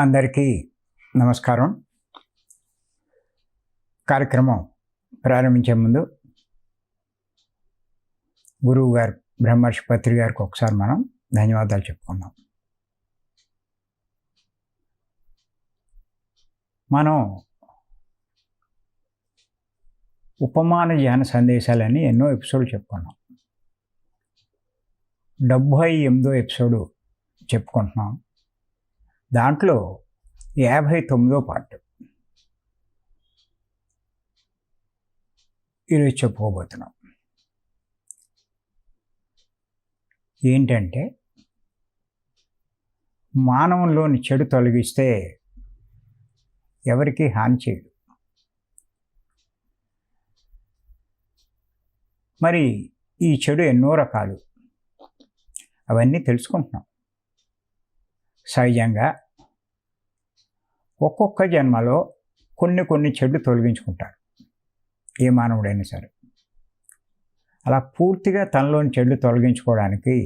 అందరికీ నమస్కారం. కార్యక్రమం ప్రారంభించే ముందు గురువు గారు బ్రహ్మర్షి పత్రి గారికి ఒకసారి మనం ధన్యవాదాలు చెప్పుకుందాం. మనం ఉపమాన ధ్యాన సందేశాలని ఎన్నో ఎపిసోడ్లు చెప్పుకున్నాం. 78వ ఎపిసోడు చెప్పుకుంటున్నాం. దాంట్లో 59వ పార్ట్ ఈరోజు చెప్పుకోబోతున్నాం. ఏంటంటే, మానవంలోని చెడు తొలగిస్తే ఎవరికి హాని చేయదు. మరి ఈ చెడు ఎన్నో రకాలు, అవన్నీ తెలుసుకుంటున్నాం. సహజంగా ఒక్కొక్క జన్మలో కొన్ని చెడు తొలగించుకుంటారు ఏ మానవుడైనా సరే. అలా పూర్తిగా తనలోని చెడు తొలగించుకోవడానికి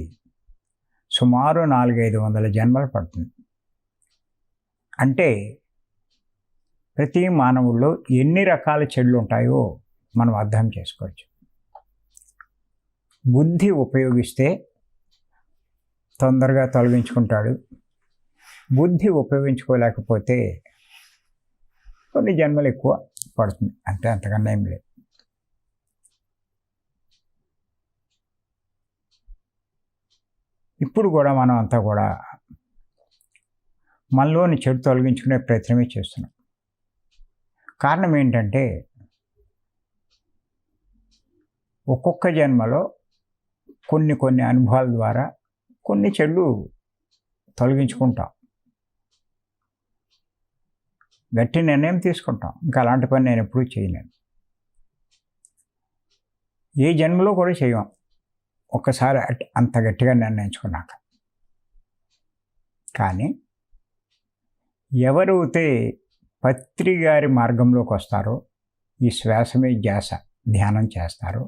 సుమారు 400-500 జన్మలు పడుతుంది. అంటే ప్రతి మానవుల్లో ఎన్ని రకాల చెడులు ఉంటాయో మనం అర్థం చేసుకోవచ్చు. బుద్ధి ఉపయోగిస్తే తొందరగా తొలగించుకుంటాడు. బుద్ధి ఉపయోగించుకోలేకపోతే కొన్ని జన్మలు ఎక్కువ పడుతుంది, అంటే అంతకన్నా ఏం లేదు. ఇప్పుడు కూడా మనం అంతా కూడా మనలోని చెడు తొలగించుకునే ప్రయత్నమే చేస్తున్నాం. కారణం ఏంటంటే, ఒక్కొక్క జన్మలో కొన్ని అనుభవాల ద్వారా కొన్ని చెడు తొలగించుకుంటాం. గట్టి నిర్ణయం తీసుకుంటాం. ఇంకా అలాంటి పని నేను ఎప్పుడూ చేయలేను. ఏ జన్మలో కూడా చేయం ఒక్కసారి అంత గట్టిగా నిర్ణయించుకున్నాక. కానీ ఎవరైతే పత్రి గారి మార్గంలోకి వస్తారో, ఈ శ్వాసమే ధ్యాస ధ్యానం చేస్తారో,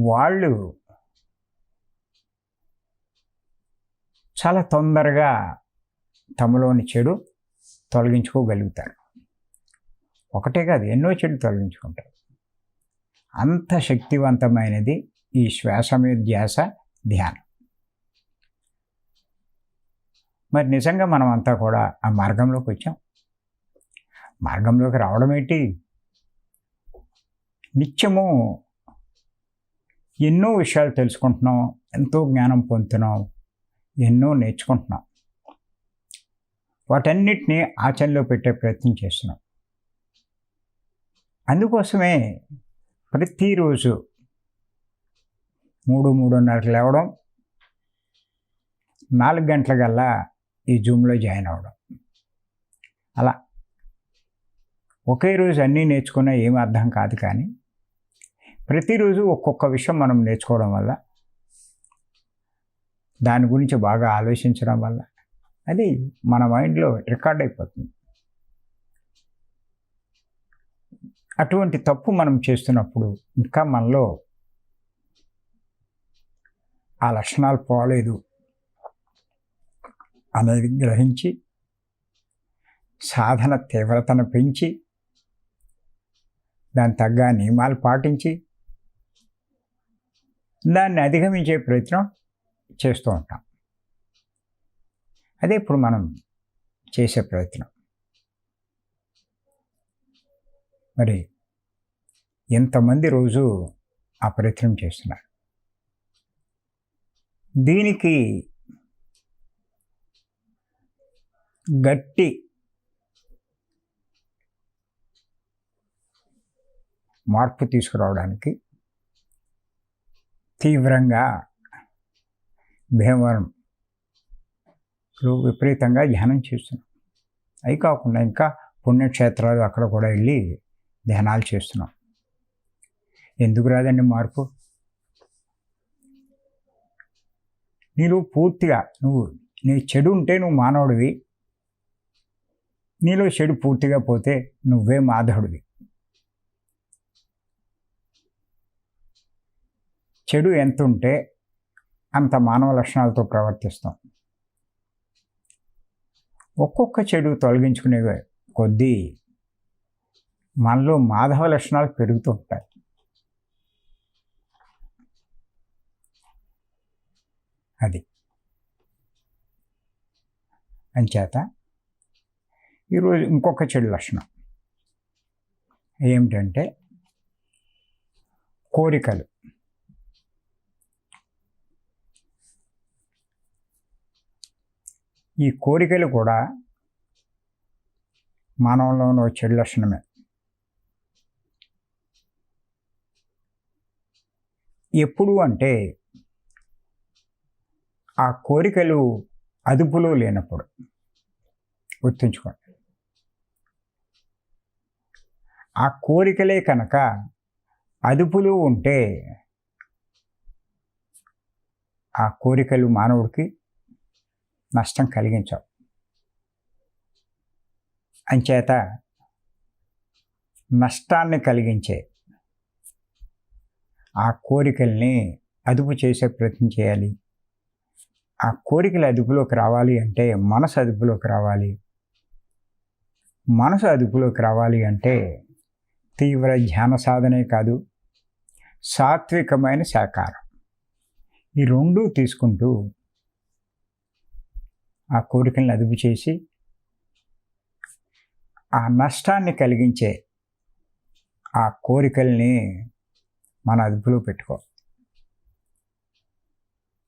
వాళ్ళు చాలా తొందరగా తమలోని చెడు తొలగించుకోగలుగుతారు. ఒకటే కాదు, ఎన్నో చెడు తొలగించుకుంటారు. అంత శక్తివంతమైనది ఈ శ్వాసమే ధ్యాస ధ్యానం. మరి నిజంగా మనం అంతా కూడా ఆ మార్గంలోకి వచ్చాం. మార్గంలోకి రావడం ఏంటి? నిత్యము ఎన్నో విషయాలు తెలుసుకుంటున్నాం, ఎంతో జ్ఞానం పొందుతున్నాం, ఎన్నో నేర్చుకుంటున్నాం. వాటన్నిటినీ ఆచరణలో పెట్టే ప్రయత్నం చేస్తున్నాం. అందుకోసమే ప్రతిరోజు 3-3:30కి లేవడం, 4 గంటలకల్లా ఈ జూమ్లో జాయిన్ అవ్వడం. అలా ఒకే రోజు అన్నీ నేర్చుకున్నా ఏమీ అర్థం కాదు. కానీ ప్రతిరోజు ఒక్కొక్క విషయం మనం నేర్చుకోవడం వల్ల, దాని గురించి బాగా ఆలోచించడం వల్ల అది మన మైండ్లో రికార్డ్ అయిపోతుంది. అటువంటి తప్పు మనం చేస్తున్నప్పుడు ఇంకా మనలో ఆ లక్షణాలు పోలేదు అనేది గ్రహించి, సాధన తీవ్రతను పెంచి, దాని తగ్గ నియమాలు పాటించి దాన్ని అధిగమించే ప్రయత్నం చేస్తూ ఉంటాం. అదే ఇప్పుడు మనం చేసే ప్రయత్నం. మరి ఎంతమంది రోజు ఆ ప్రయత్నం చేస్తున్నారు? దీనికి గట్టి మార్పు తీసుకురావడానికి తీవ్రంగా భీమవరంలో విపరీతంగా ధ్యానం చేస్తున్నాం. అవి కాకుండా ఇంకా పుణ్యక్షేత్రాలు అక్కడ కూడా వెళ్ళి ధ్యానాలు చేస్తున్నాం. ఎందుకు రాదండి మార్పు? నీలో పూర్తిగా నీ చెడు ఉంటే నువ్వు మానవుడివి, నీలో చెడు పూర్తిగా పోతే నువ్వే మాధవుడివి. చెడు ఎంత ఉంటే అంత మానవ లక్షణాలతో ప్రవర్తిస్తాం. ఒక్కొక్క చెడు తొలగించుకునే కొద్దీ మనలో మాధవ లక్షణాలు పెరుగుతూ ఉంటాయి. అది అంచేత ఈరోజు ఇంకొక చెడు లక్షణం ఏమిటంటే కోరికలు. ఈ కోరికలు కూడా మానవంలోని ఒక చెడు లక్షణమే. ఎప్పుడు అంటే ఆ కోరికలు అదుపులో లేనప్పుడు. గుర్తుంచుకోండి, ఆ కోరికలే కనుక అదుపులో ఉంటే ఆ కోరికలు మానవుడికి నష్టం కలిగించవు. అంచేత నష్టాన్ని కలిగించే ఆ కోరికల్ని అదుపు చేసే ప్రయత్నం చేయాలి. ఆ కోరికలు అదుపులోకి రావాలి అంటే మనసు అదుపులోకి రావాలి. మనసు అదుపులోకి రావాలి అంటే తీవ్ర ధ్యాన సాధనే కాదు, సాత్వికమైన శాకారం, ఈ రెండూ తీసుకుంటూ ఆ కోరికలను అదుపు చేసి ఆ నష్టాన్ని కలిగించే ఆ కోరికల్ని మన అదుపులో పెట్టుకో.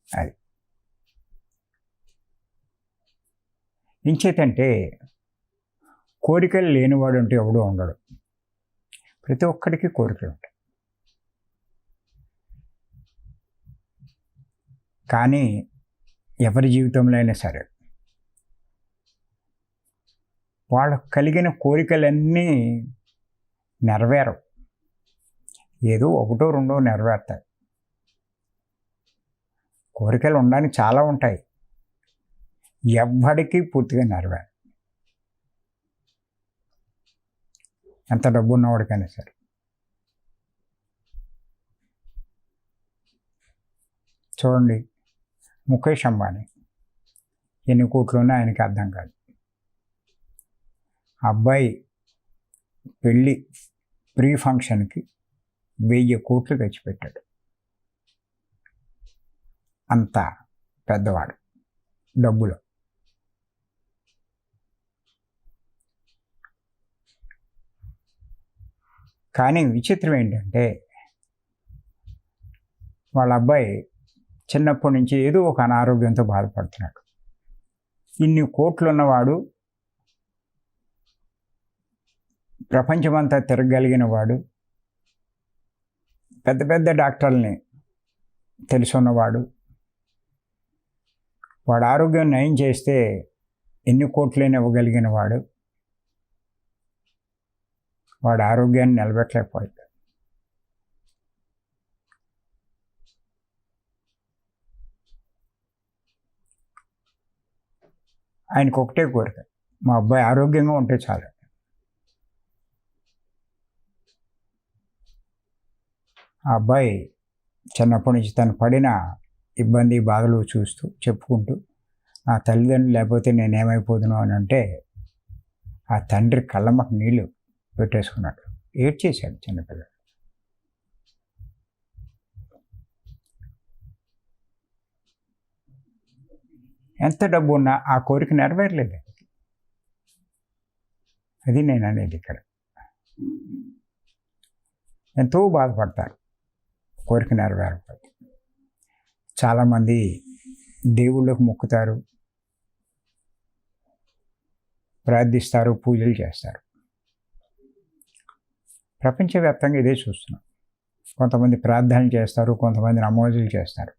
అది ఇంచేతంటే కోరికలు లేనివాడు అంటే ఎవడో ఉండడు. ప్రతి ఒక్కడికి కోరికలు ఉంటాయి. కానీ ఎవరి జీవితంలో అయినా సరే వాళ్ళకు కలిగిన కోరికలన్నీ నెరవేరవు. ఏదో ఒకటో రెండో నెరవేరుతాయి. కోరికలు ఉండడానికి చాలా ఉంటాయి, ఎవ్వడికి పూర్తిగా నెరవేరు. ఎంత డబ్బు ఉన్నవాడికైనా సరే. చూడండి, ముఖేష్ అంబానీ ఎన్ని కోట్లు ఉన్నా ఆయనకి అర్థం కాదు. అబ్బాయి పెళ్ళి ప్రీ ఫంక్షన్కి 1000 కోట్లు తెచ్చిపెట్టాడు. అంత పెద్దవాడు డబ్బులో. కానీ విచిత్రం ఏంటంటే వాళ్ళ అబ్బాయి చిన్నప్పటి నుంచి ఏదో ఒక అనారోగ్యంతో బాధపడుతున్నాడు. ఇన్ని కోట్లు ఉన్నవాడు, ప్రపంచమంతా తిరగలిగిన వాడు, పెద్ద పెద్ద డాక్టర్లని తెలుసున్నవాడు, వాడు ఆరోగ్యం నయం చేస్తే ఎన్ని కోట్లైనా ఇవ్వగలిగిన వాడు, వాడి ఆరోగ్యాన్ని నిలబెట్టలేకపోయాడు. ఆయనకు ఒకటే కోరిక, మా అబ్బాయి ఆరోగ్యంగా ఉంటే చాలు. ఆ అబ్బాయి చిన్నప్పటి నుంచి తను పడిన ఇబ్బంది బాధలు చూస్తూ చెప్పుకుంటూ, నా తల్లిదండ్రులు లేకపోతే నేనేమైపోదును అని అంటే ఆ తండ్రి కళ్ళమ్మకు నీళ్ళు పెట్టేసుకున్నాడు. ఏడ్చేశాడు చిన్నపిల్లడు. ఎంత డబ్బు ఉన్నా ఆ కోరిక నెరవేరలేదు. అది నేను అనేది. ఇక్కడ ఎంతో బాధపడతారు కోరిక నెరవేరకపోతే. చాలామంది దేవుళ్ళకు మొక్కుతారు, ప్రార్థిస్తారు, పూజలు చేస్తారు. ప్రపంచవ్యాప్తంగా ఇదే చూస్తున్నాం. కొంతమంది ప్రార్థనలు చేస్తారు, కొంతమంది నమోజులు చేస్తారు.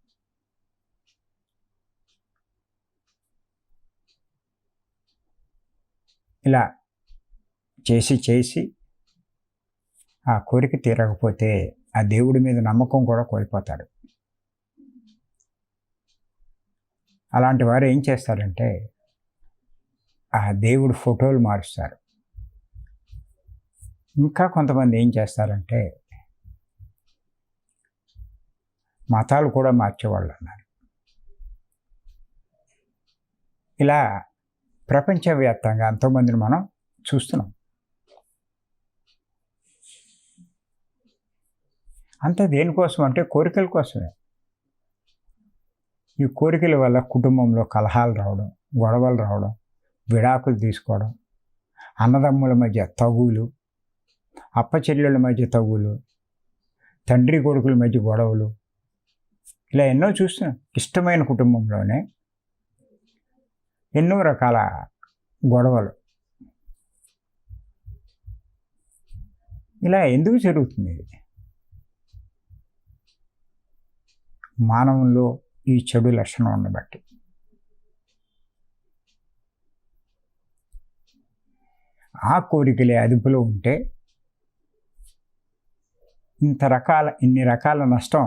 ఇలా చేసి ఆ కోరిక తీరకపోతే ఆ దేవుడి మీద నమ్మకం కూడా కోల్పోతాడు. అలాంటి వారు ఏం చేస్తారంటే ఆ దేవుడి ఫోటోలు మారుస్తారు. ఇంకా కొంతమంది ఏం చేస్తారంటే మతాలు కూడా మార్చేవాళ్ళు అన్నారు. ఇలా ప్రపంచవ్యాప్తంగా ఎంతోమందిని మనం చూస్తున్నాం. అంతా దేనికోసం అంటే కోరికల కోసమే. ఈ కోరికల వల్ల కుటుంబంలో కలహాలు రావడం, గొడవలు రావడం, విడాకులు తీసుకోవడం, అన్నదమ్ముల మధ్య తగులు, అప్పచెల్లెళ్ళ మధ్య తగులు, తండ్రి కొడుకుల మధ్య గొడవలు, ఇలా ఎన్నో చూస్తున్నాం. ఇష్టమైన కుటుంబంలోనే ఎన్నో రకాల గొడవలు. ఇలా ఎందుకు జరుగుతుంది? మానవుల్లో ఈ చెడు లక్షణం ఉండబట్టి. ఆ కోరికలే అదుపులో ఉంటే ఇన్ని రకాల నష్టం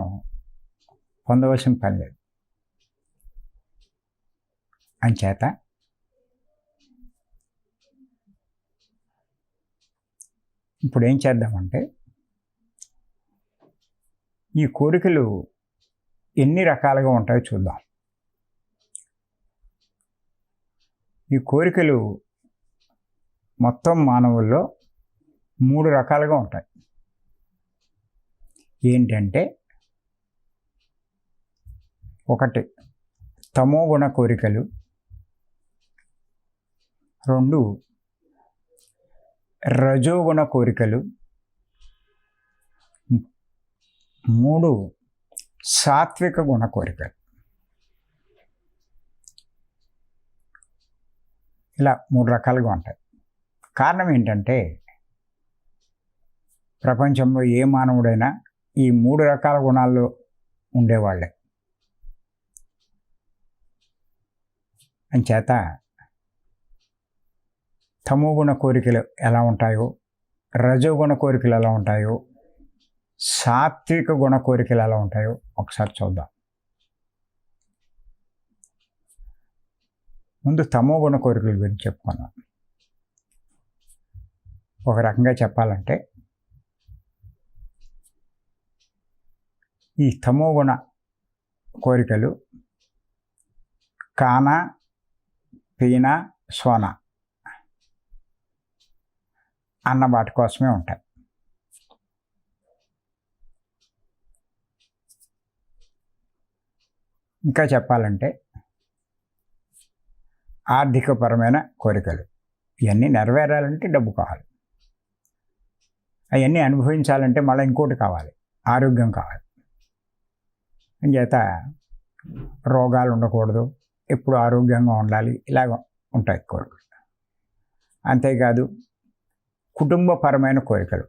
పొందవలసిన పని లేదు. అంచేత ఇప్పుడు ఏం చేద్దామంటే, ఈ కోరికలు ఎన్ని రకాలుగా ఉంటాయో చూద్దాం. ఈ కోరికలు మొత్తం మానవుల్లో 3 రకాలుగా ఉంటాయి. ఏంటంటే, 1 తమోగుణ కోరికలు, 2 రజోగుణ కోరికలు, 3 సాత్విక గుణ కోరికలు. ఇలా 3 రకాలుగా ఉంటాయి. కారణం ఏంటంటే, ప్రపంచంలో ఏ మానవుడైనా ఈ 3 రకాల గుణాల్లో ఉండేవాళ్ళే. అంచేత తమోగుణ కోరికలు ఎలా ఉంటాయో, రజోగుణ కోరికలు ఎలా ఉంటాయో, సాత్విక గుణ కోరికలు ఎలా ఉంటాయో ఒకసారి చూద్దాం. ముందు తమోగుణ కోరికల గురించి చెప్పుకున్నాం. ఒక రకంగా చెప్పాలంటే, ఈ తమోగుణ కోరికలు కాన, పీన, సోన అన్న వాటి కోసమే ఉంటాయి. ఇంకా చెప్పాలంటే, ఆర్థికపరమైన కోరికలు. ఇవన్నీ నెరవేరాలంటే డబ్బు కావాలి. అవన్నీ అనుభవించాలంటే మళ్ళీ ఇంకోటి కావాలి, ఆరోగ్యం కావాలి. అంచేత రోగాలు ఉండకూడదు, ఎప్పుడు ఆరోగ్యంగా ఉండాలి, ఇలాగ ఉంటాయి కోరికలు. అంతేకాదు కుటుంబపరమైన కోరికలు.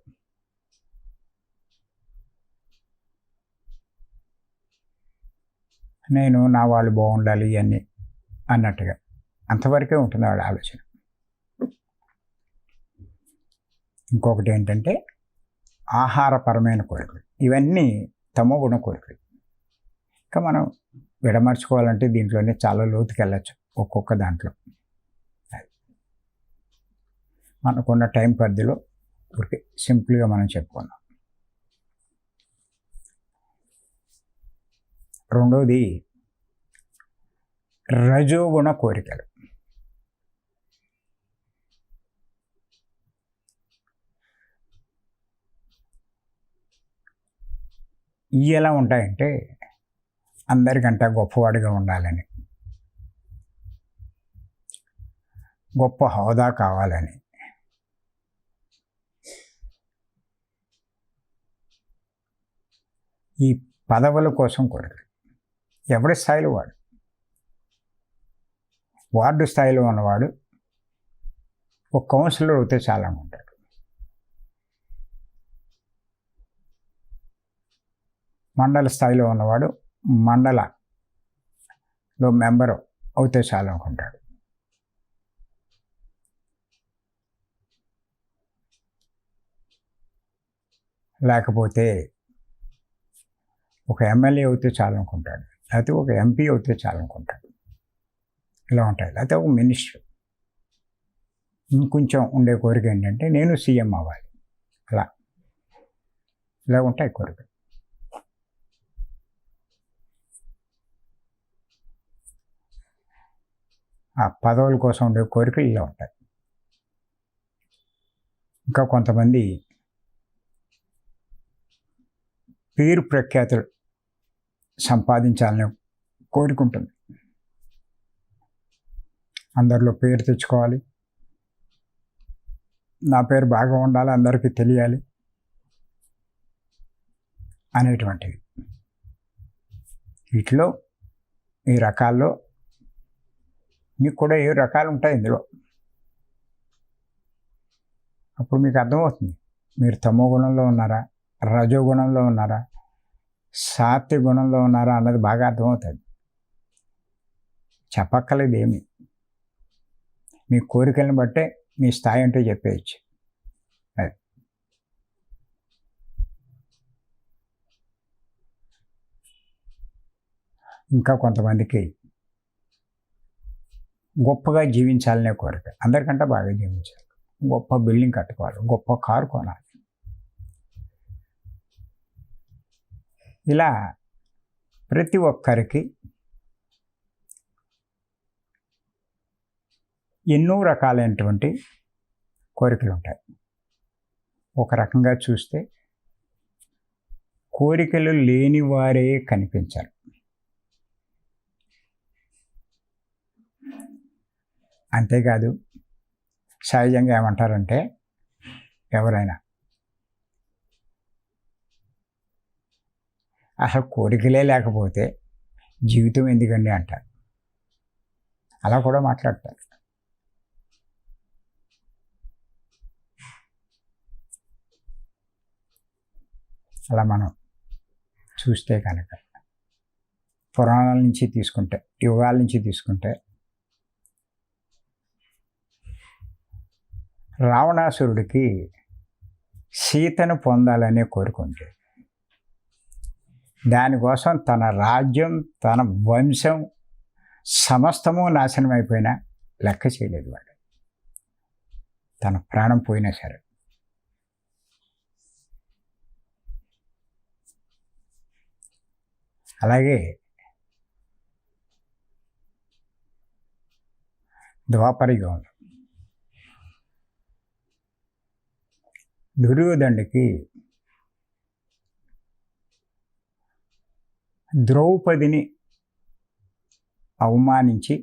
నేను నా వాళ్ళు బాగుండాలి ఇవన్నీ అన్నట్టుగా అంతవరకే ఉంటుంది వాళ్ళ ఆలోచన. ఇంకొకటి ఏంటంటే ఆహారపరమైన కోరికలు. ఇవన్నీ తమోగుణ కోరికలు. ఇంకా మనం విడమర్చుకోవాలంటే దీంట్లోనే చాలా లోతుకి వెళ్ళచ్చు, ఒక్కొక్క దాంట్లో. మనకున్న టైం పరిధిలో ఊరికే సింపుల్గా మనం చెప్పుకున్నాం. రెండోది రజోగుణ కోరికలు. ఇవి ఎలా ఉంటాయంటే, అందరికంటే గొప్పవాడిగా ఉండాలని, గొప్ప హోదా కావాలని, ఈ పదవుల కోసం కోరికలు. ఎవరి స్థాయిలో వాడు. వార్డు స్థాయిలో ఉన్నవాడు ఒక కౌన్సిలర్ అయితే చాలా ఉంటాడు. మండల స్థాయిలో ఉన్నవాడు మండలలో మెంబరు అవుతే చాలు అనుకుంటాడు. లేకపోతే ఒక ఎమ్మెల్యే అవుతే చాలు అనుకుంటాడు, లేకపోతే ఒక ఎంపీ అవుతే చాలు అనుకుంటాడు. ఇలా ఉంటాయి. లేకపోతే ఒక మినిస్టర్. ఇంకొంచెం ఉండే కోరిక ఏంటంటే నేను సీఎం అవ్వాలి. ఇలా ఉంటాయి కోరికలు. ఆ పదవుల కోసం ఉండే కోరికలు ఇలా ఉంటాయి. ఇంకా కొంతమంది పేరు ప్రఖ్యాతులు సంపాదించాలని కోరుకుంటుంది. అందరిలో పేరు తెచ్చుకోవాలి, నా పేరు బాగా ఉండాలి, అందరికీ తెలియాలి అనేటువంటివి. వీటిలో ఈ రకాల్లో మీకు కూడా ఏ రకాలు ఉంటాయి ఇందులో. అప్పుడు మీకు అర్థమవుతుంది మీరు తమో గుణంలో ఉన్నారా, రజో గుణంలో ఉన్నారా, సాత్విక గుణంలో ఉన్నారా అన్నది బాగా అర్థమవుతుంది. చెప్పక్కర్లేదు ఏమి. మీ కోరికలను బట్టే మీ స్థాయి అంటే చెప్పేయచ్చు. అది ఇంకా కొంతమందికి గొప్పగా జీవించాలనే కోరిక, అందరికంటే బాగా జీవించాలి, గొప్ప బిల్డింగ్ కట్టుకోవాలి, గొప్ప కారు కొనాలి. ఇలా ప్రతి ఒక్కరికి ఎన్నో రకాలైనటువంటి కోరికలు ఉంటాయి. ఒక రకంగా చూస్తే కోరికలు లేని వారే కనిపించరు. అంతేకాదు సహజంగా ఏమంటారంటే ఎవరైనా అసలు కోరికలే లేకపోతే జీవితం ఎందుకండి అంటారు. అలా కూడా మాట్లాడతారు. అలా మనం చూస్తే కనుక పురాణాల నుంచి తీసుకుంటే, యుగాల నుంచి తీసుకుంటే, రావణాసురుడికి సీతను పొందాలనే కోరుకుంటే దానికోసం తన రాజ్యం, తన వంశం సమస్తము నాశనం అయిపోయినా లెక్క చేయలేదు వాడు. తన ప్రాణం పోయినా సరే. అలాగే ద్వాపర యుగంలో దుర్యోధనుడికి ద్రౌపదిని అవమానించి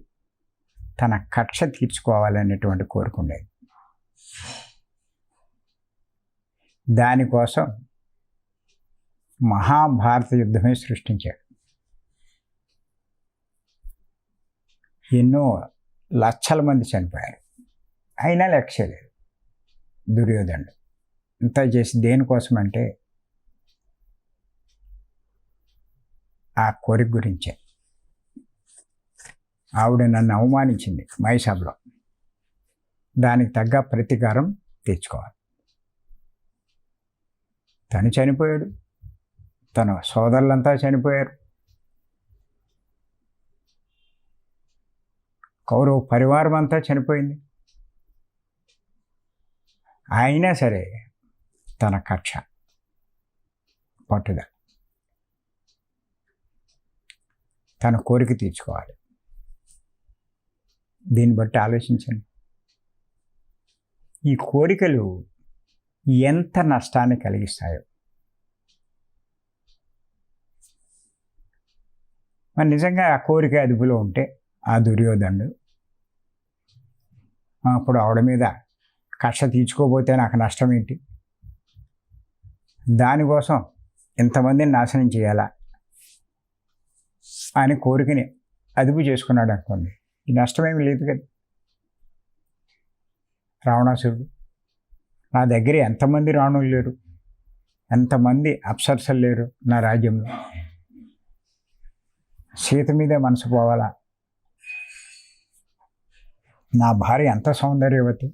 తన కక్ష తీర్చుకోవాలనేటువంటి కోరుకుండేది. దానికోసం మహాభారత యుద్ధమే సృష్టించాడు. ఎన్నో లక్షల మంది చనిపోయారు, అయినా లక్ష్య లేదు దుర్యోధనుడు. ఇంత చేసి దేనికోసం అంటే ఆ కోరిక గురించే. ఆవిడ నన్ను అవమానించింది మైసభలో, దానికి తగ్గ ప్రతీకారం తెచ్చుకోవాలి. తను చనిపోయాడు, తన సోదరులంతా చనిపోయారు, కౌరవ పరివారం అంతా చనిపోయింది. అయినా సరే తన కక్ష, పట్టుదల, తన కోరిక తీర్చుకోవాలి. దీన్ని బట్టి ఆలోచించండి, ఈ కోరికలు ఎంత నష్టాన్ని కలిగిస్తాయో. మరి నిజంగా ఆ కోరిక అదుపులో ఉంటే ఆ దుర్యోధనుడు అప్పుడు ఆవిడ మీద కక్ష తీర్చుకోబోతే నాకు నష్టం ఏంటి, దానికోసం ఎంతమందిని నాశనం చేయాలా అని కోరికని అదుపు చేసుకున్నాడు అనుకోండి, ఈ నష్టమేమి లేదు కదా. రావణాసురుడు, నా దగ్గర ఎంతమంది రాణులు లేరు, ఎంతమంది అప్సరసలు లేరు నా రాజ్యంలో, సీత మీదే మనసు పోవాలా, నా భార్య ఎంత సౌందర్యవతి,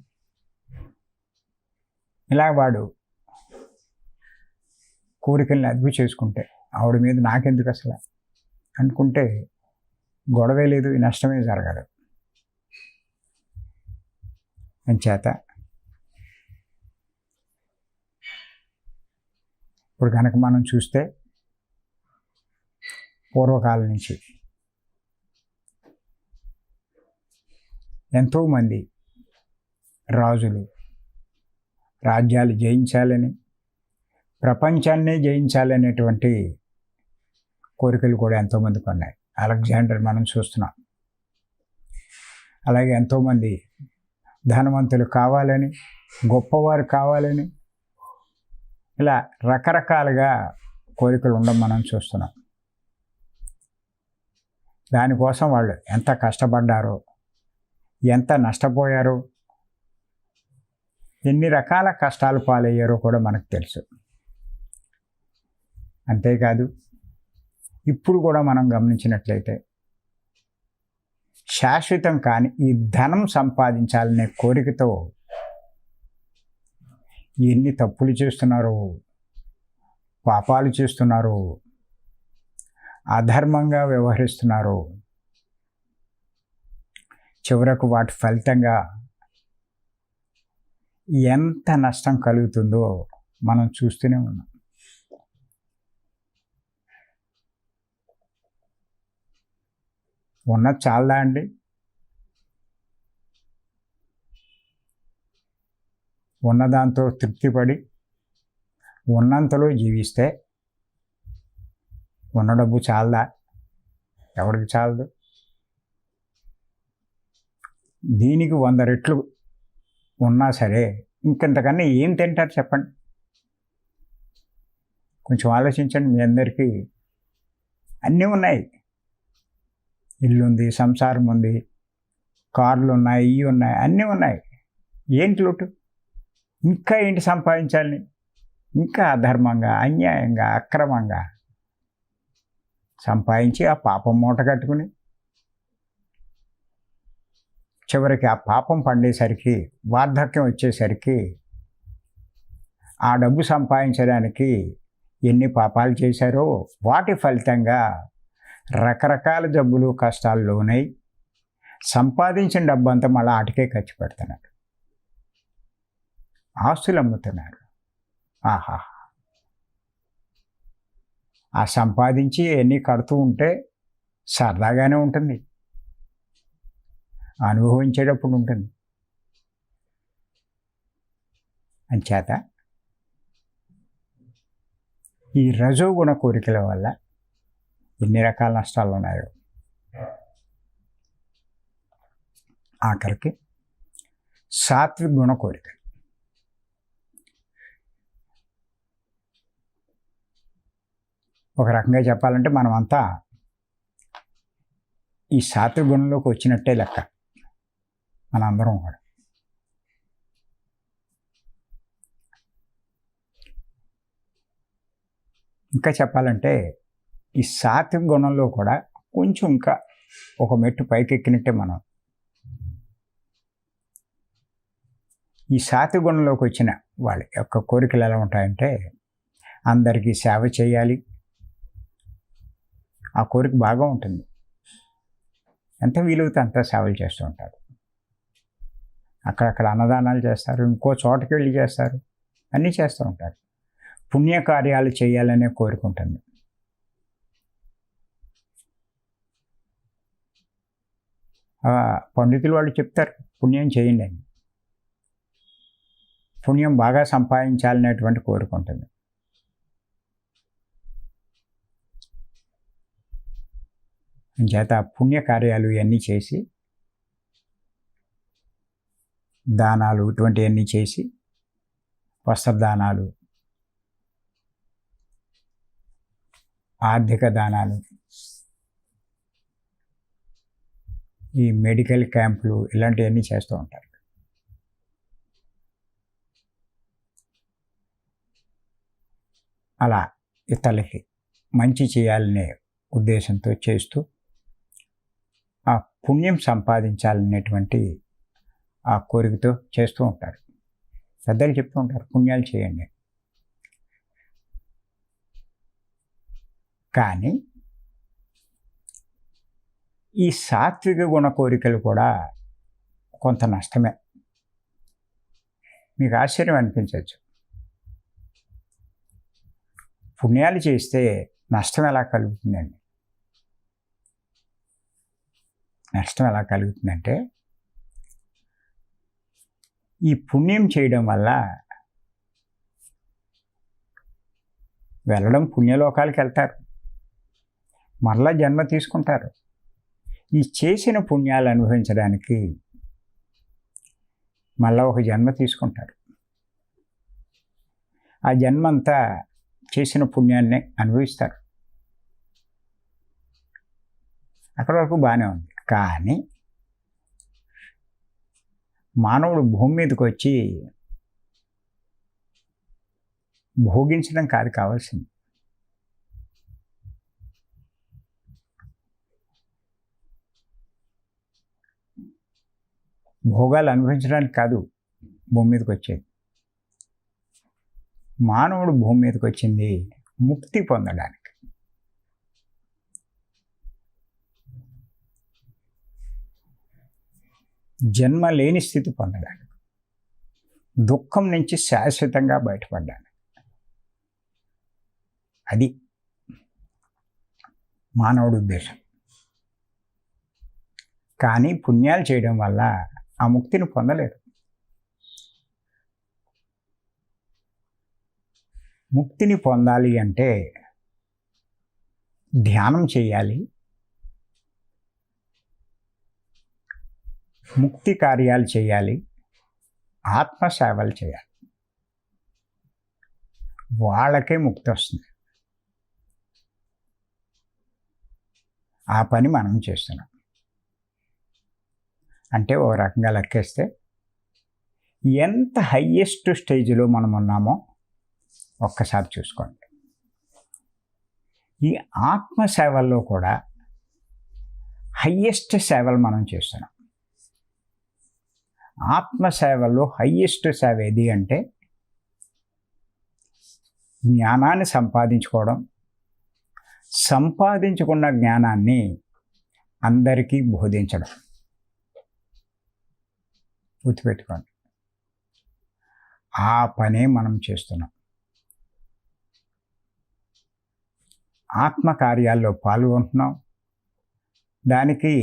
ఇలా వాడు కోరికల్ని అదుపు చేసుకుంటే ఆవిడ మీద నాకెందుకు అసలు అనుకుంటే గొడవే లేదు, ఈ నష్టమే జరగదు. అంచేత ఇప్పుడు కనుక మనం చూస్తే పూర్వకాలం నుంచి ఎంతోమంది రాజులు రాజ్యాలు జయించాలని, ప్రపంచాన్నే జయించాలనేటువంటి కోరికలు కూడా ఎంతోమందికి ఉన్నాయి. అలెగ్జాండర్ మనం చూస్తున్నాం. అలాగే ఎంతోమంది ధనవంతులు కావాలని, గొప్పవారు కావాలని, ఇలా రకరకాలుగా కోరికలు ఉండడం మనం చూస్తున్నాం. దానికోసం వాళ్ళు ఎంత కష్టపడ్డారో, ఎంత నష్టపోయారో, ఎన్ని రకాల కష్టాలు పాలయ్యారో కూడా మనకు తెలుసు. అంతేకాదు ఇప్పుడు కూడా మనం గమనించినట్లయితే శాశ్వతం కాని ఈ ధనం సంపాదించాలనే కోరికతో ఎన్ని తప్పులు చేస్తున్నారో, పాపాలు చేస్తున్నారో, అధర్మంగా వ్యవహరిస్తున్నారో, చివరకు వాటి ఫలితంగా ఎంత నష్టం కలుగుతుందో మనం చూస్తూనే ఉన్నాం. ఉన్నది చాలదా అండి? ఉన్నదాంతో తృప్తిపడి ఉన్నంతలో జీవిస్తే ఉన్న డబ్బు చాలదా? ఎవరికి చాలదు? దీనికి 100 రెట్లు ఉన్నా సరే ఇంకెంతకన్నా ఏం తింటారు చెప్పండి? కొంచెం ఆలోచించండి. మీ అందరికీ అన్నీ ఉన్నాయి. ఇల్లు ఉంది, సంసారం ఉంది, కార్లు ఉన్నాయి, ఇవి ఉన్నాయి, అన్నీ ఉన్నాయి. ఏంటి లోటు? ఇంకా ఏంటి సంపాదించాలని? ఇంకా అధర్మంగా, అన్యాయంగా, అక్రమంగా సంపాదించి ఆ పాపం మూట కట్టుకుని చివరికి ఆ పాపం పండేసరికి, వార్ధక్యం వచ్చేసరికి ఆ డబ్బు సంపాదించడానికి ఎన్ని పాపాలు చేశారో వాటి ఫలితంగా రకరకాల జబ్బులు, కష్టాలు లోనై సంపాదించిన డబ్బు అంతా మళ్ళీ ఆటికే ఖర్చు పెడుతున్నారు. ఆస్తులు అమ్ముతున్నారు. ఆహా! ఆ సంపాదించి ఎన్ని కడుతూ ఉంటే సరదాగానే ఉంటుంది, అనుభవించేటప్పుడు ఉంటుంది. అంచేత ఈ రజోగుణ కోరికల వల్ల ఎన్ని రకాల నష్టాలు ఉన్నాయో. ఆఖరికి సాత్విక గుణ కోరిక. ఒక రకంగా చెప్పాలంటే మనమంతా ఈ సాత్విక గుణంలోకి వచ్చినట్టే లెక్క, మనందరం కూడా. ఇంకా చెప్పాలంటే ఈ సాత్విక గుణంలో కూడా కొంచెం ఇంకా ఒక మెట్టు పైకెక్కినట్టే మనం. ఈ సాత్విక గుణంలోకి వచ్చిన వాళ్ళ యొక్క కోరికలు ఎలా ఉంటాయంటే అందరికీ సేవ చేయాలి. ఆ కోరిక బాగా ఉంటుంది. ఎంత వీలవుతే అంత సేవలు చేస్తూ ఉంటారు. అక్కడక్కడ అన్నదానాలు చేస్తారు, ఇంకో చోటకి వెళ్ళి చేస్తారు, అన్నీ చేస్తూ ఉంటారు. పుణ్యకార్యాలు చేయాలనే కోరిక ఉంటుంది. పండితులు వాళ్ళు చెప్తారు పుణ్యం చేయండి అని. పుణ్యం బాగా సంపాదించాలనేటువంటి కోరిక ఉంటుంది. చేత పుణ్యకార్యాలు ఇవన్నీ చేసి, దానాలు ఇటువంటివన్నీ చేసి, వస్త్రదానాలు, ఆర్థిక దానాలు, ఈ మెడికల్ క్యాంపులు ఇలాంటివన్నీ చేస్తూ ఉంటారు. అలా ఇతరులకి మంచి చేయాలనే ఉద్దేశంతో చేస్తూ ఆ పుణ్యం సంపాదించాలనేటువంటి ఆ కోరికతో చేస్తూ ఉంటారు. పెద్దలు చెప్తూ ఉంటారు పుణ్యాలు చేయండి. కానీ ఈ సాత్విక గుణ కోరికలు కూడా కొంత నష్టమే. మీకు ఆశ్చర్యం అనిపించవచ్చు, పుణ్యాలు చేస్తే నష్టం ఎలా కలుగుతుందండి? నష్టం ఎలా కలుగుతుందంటే ఈ పుణ్యం చేయడం వల్ల వెళ్ళడం పుణ్యలోకాలకు వెళ్తారు, మరలా జన్మ తీసుకుంటారు. ఈ చేసిన పుణ్యాలు అనుభవించడానికి మళ్ళా ఒక జన్మ తీసుకుంటారు. ఆ జన్మంతా చేసిన పుణ్యాన్ని అనుభవిస్తారు. అక్కడి వరకు బాగానే ఉంది. కానీ మానవుడు భూమి మీదకి వచ్చి భోగించడం కాదు కావాల్సింది. భోగాలు అనుభవించడానికి కాదు భూమి మీదకి వచ్చేది. మానవుడు భూమి మీదకి వచ్చింది ముక్తి పొందడానికి. జన్మ లేని స్థితి పొందడానికి, దుఃఖం నుంచి శాశ్వతంగా బయటపడ్డానికి. అది మానవుడి ఉద్దేశం. కానీ పుణ్యాలు చేయడం వల్ల ఆ ముక్తిని పొందలేరు. ముక్తిని పొందాలి అంటే ధ్యానం చేయాలి, ముక్తి కార్యాలు చేయాలి, ఆత్మసేవలు చేయాలి. వాళ్ళకే ముక్తి వస్తుంది. ఆ పని మనం చేస్తున్నాం. అంటే ఓ రకంగా లెక్కేస్తే ఎంత హయ్యెస్ట్ స్టేజ్లో మనం ఉన్నామో ఒక్కసారి చూసుకోండి. ఈ ఆత్మసేవల్లో కూడా హయ్యెస్ట్ సేవలు మనం చేస్తున్నాం. ఆత్మసేవలో హయ్యెస్ట్ సేవ ఏది అంటే జ్ఞానాన్ని సంపాదించుకోవడం, సంపాదించుకున్న జ్ఞానాన్ని అందరికీ బోధించడం. గుర్తుపెట్టుకోండి, ఆ పనే మనం చేస్తున్నాం. ఆత్మకార్యాల్లో పాల్గొంటున్నాం. దానికి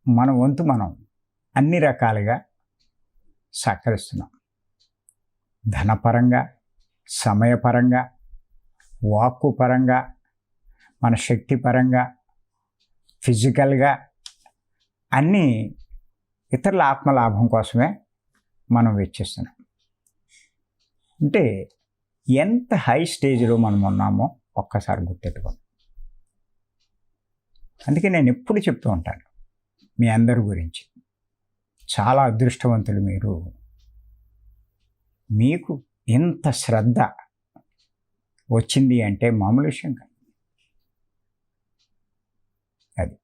మన వంతు మనం అన్ని రకాలుగా సహకరిస్తున్నాం. ధనపరంగా, సమయపరంగా, వాక్కు పరంగా, మన శక్తి పరంగా, ఫిజికల్గా అన్నీ ఇతరుల ఆత్మలాభం కోసమే మనం వెచ్చిస్తున్నాం. అంటే ఎంత హై స్టేజ్లో మనం ఉన్నామో ఒక్కసారి గుర్తెట్టుకోండి. అందుకే నేను ఎప్పుడు చెప్తూ ఉంటాను మీ అందరి గురించి, చాలా అదృష్టవంతులు మీరు. మీకు ఇంత శ్రద్ధ వచ్చింది అంటే మామూలు విషయం కాదు. అది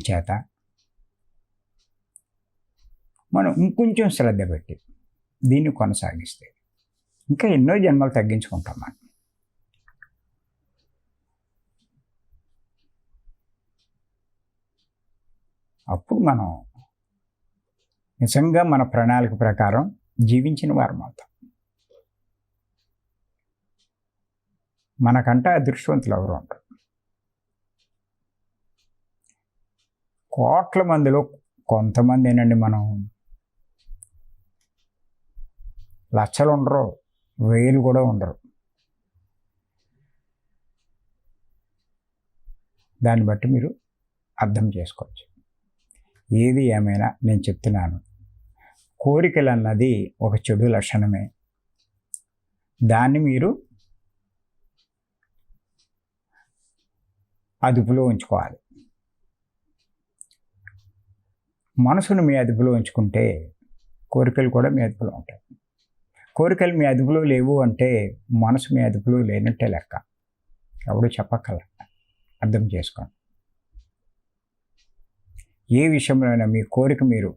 చేత మనం ఇంకొంచెం శ్రద్ధ పెట్టి దీన్ని కొనసాగిస్తే ఇంకా ఎన్నో జన్మలు తగ్గించుకుంటాం మనం. అప్పుడు మనం నిజంగా మన ప్రణాళిక ప్రకారం జీవించిన వారం అవుతాం. మనకంటే అదృష్టవంతులు ఎవరు ఉంటారు? కోట్ల మందిలో కొంతమంది ఏనండి. మనం లక్షలు ఉండరు, వేలు కూడా ఉండరు. దాన్ని బట్టి మీరు అర్థం చేసుకోవచ్చు. ఏది ఏమైనా నేను చెప్తున్నాను, కోరికలు అన్నది ఒక చెడు లక్షణమే. దాన్ని మీరు అదుపులో ఉంచుకోవాలి. మనసును మీ అదుపులో ఉంచుకుంటే కోరికలు కూడా మీ అదుపులో ఉంటాయి. కోరికలు మీ అదుపులో లేవు అంటే మనసు మీ అదుపులో లేనట్టే లెక్క. ఎవడు చెప్పక్కల, అర్థం చేసుకోండి. ఏ విషయంలోనైనా మీ కోరిక మీరు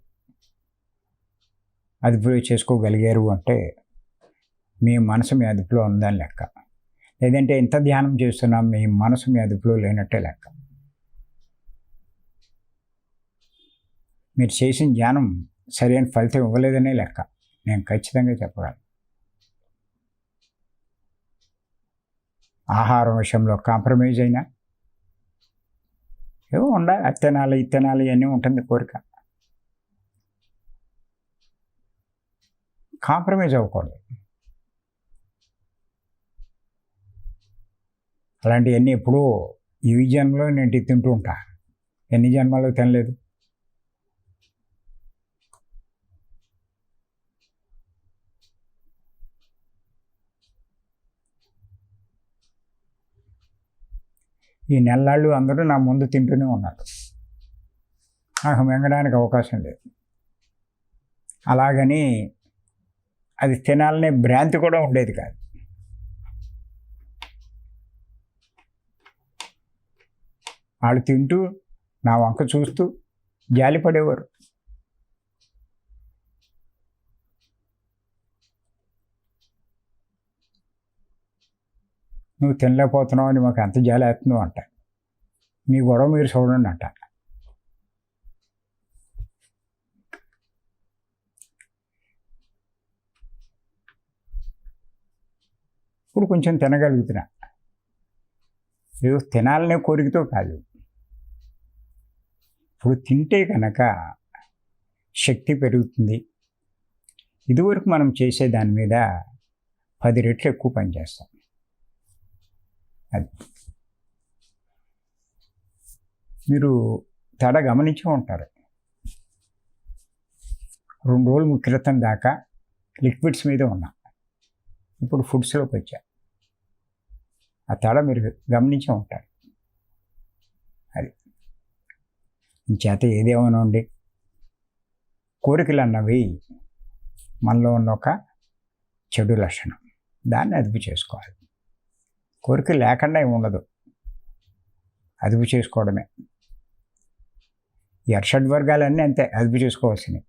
అదుపులో చేసుకోగలిగారు అంటే మీ మనసు మీ అదుపులో ఉందని లెక్క. లేదంటే ఎంత ధ్యానం చేస్తున్నాం, మీ మనసు మీ అదుపులో లేనట్టే లెక్క. మీరు చేసిన ధ్యానం సరైన ఫలితం ఇవ్వలేదనే లెక్క. నేను ఖచ్చితంగా చెప్పగలను. ఆహారం విషయంలో కాంప్రమైజ్ అయినా ఏవో ఉండాలి, అత్తనాలు ఇత్తనాలు ఇవన్నీ ఉంటుంది కోరిక. కాంప్రమైజ్ అవ్వకూడదు. అలాంటివన్నీ ఎప్పుడూ ఈ జన్మలో నేను తింటూ ఉంటా, ఎన్ని జన్మలో తినలేదు. ఈ నెల్లాళ్ళు అందరూ నా ముందు తింటూనే ఉన్నారు, నాకు మింగడానికి అవకాశం లేదు. అలాగని అది తినాలనే భ్రాంతి కూడా ఉండేది కాదు. వాళ్ళు తింటూ నా వంక చూస్తూ జాలిపడేవారు. నువ్వు తినలేకపోతున్నావు అని మాకు ఎంత జాలి వేస్తున్నావు అంట, మీ గొడవ మీరు చూడండి అంట. ఇప్పుడు కొంచెం తినగలుగుతున్నా, ఏదో తినాలనే కోరికతో కాదు. ఇప్పుడు తింటే కనుక శక్తి పెరుగుతుంది. ఇదివరకు మనం చేసే దాని మీద 10 రెట్లు ఎక్కువ పనిచేస్తాం. అది మీరు తేడా గమనించే ఉంటారు. 2 రోజుల క్రితం దాకా లిక్విడ్స్ మీద ఉన్నా, ఇప్పుడు ఫుడ్స్లోకి వచ్చా. ఆ తేడా మీరు గమనించే ఉంటారు. అది చేత ఏదేమైనా ఉండి కోరికలు అన్నవి మనలో ఉన్న ఒక చెడు లక్షణం, దాన్ని అదుపు చేసుకోవాలి. కోరిక లేకుండా ఏమి ఉండదు, అదుపు చేసుకోవడమే. ఈ అర్షడ్ వర్గాలన్నీ అంతే, అదుపు చేసుకోవాల్సినవి.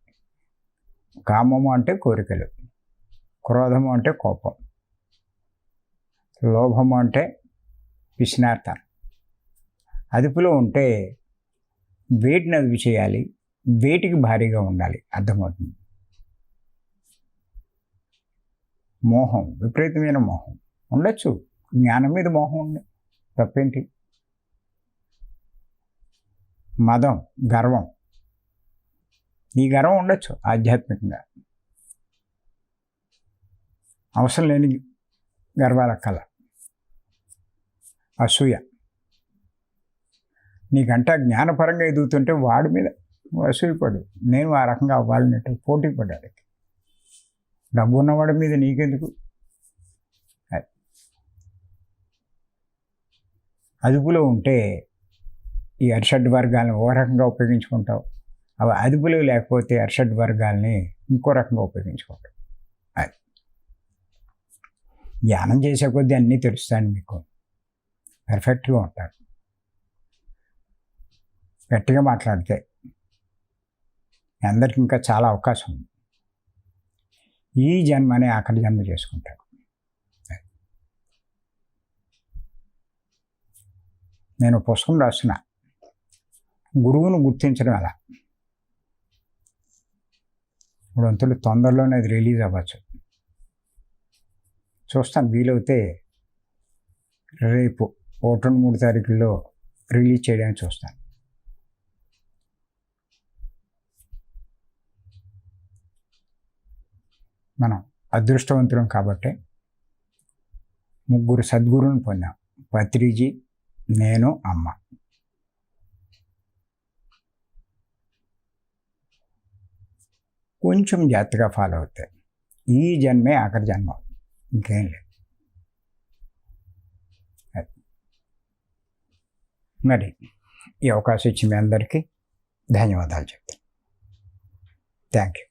కామము అంటే కోరికలు, క్రోధము అంటే కోపం, లోభము అంటే పిసినార్తనం. అదుపులో ఉంటే వేటిని అదుపు చేయాలి, వేటికి భారీగా ఉండాలి అర్థమవుతుంది. మోహం, విపరీతమైన మోహం ఉండొచ్చు, జ్ఞానం మీద మోహం ఉంది, తప్పేంటి. మదం, గర్వం, ఈ గర్వం ఉండొచ్చు ఆధ్యాత్మికంగా, అవసరం లేని గర్వాలక్కల. అసూయ, నీకంటే జ్ఞానపరంగా ఎదుగుతుంటే వాడి మీద అసూయపడు, నేను ఆ రకంగా అవ్వాలన్నట్టు పోటీ పడ్డాడు. డబ్బు ఉన్నవాడి మీద నీకెందుకు. అదుపులో ఉంటే ఈ అర్షడ్ వర్గాలను ఓ రకంగా ఉపయోగించుకుంటావు, అవి అదుపులో లేకపోతే అర్షడ్ వర్గాల్ని ఇంకో రకంగా ఉపయోగించుకుంటావు. అది ధ్యానం చేసే కొద్దీ అన్నీ తెలుస్తాను, మీకు పర్ఫెక్ట్గా ఉంటారు. గట్టిగా మాట్లాడితే అందరికి ఇంకా చాలా అవకాశం ఉంది. ఈ జన్మనే ఆఖరి జన్మ చేసుకుంటారు. నేను పుస్తకం రాస్తున్నా, గురువును గుర్తించడం ఎలా. 3 వంతులు తొందరలోనే అది రిలీజ్ అవ్వచ్చు, చూస్తాను. వీలైతే రేపు 1-3 తారీఖుల్లో రిలీజ్ చేయడానికి చూస్తాను. మనం అదృష్టవంతులం కాబట్టి 3 సద్గురువుని పొందాం, పత్రిజీ, నేను, అమ్మ. కొంచెం జాగ్రత్తగా ఫాలో అవుతాయి. ఈ జన్మే ఆఖరి జన్మ, ఇంకేం లేదు. మరి ఈ అవకాశం ఇచ్చిన మీ అందరికీ ధన్యవాదాలు చెప్తాను. Thank you.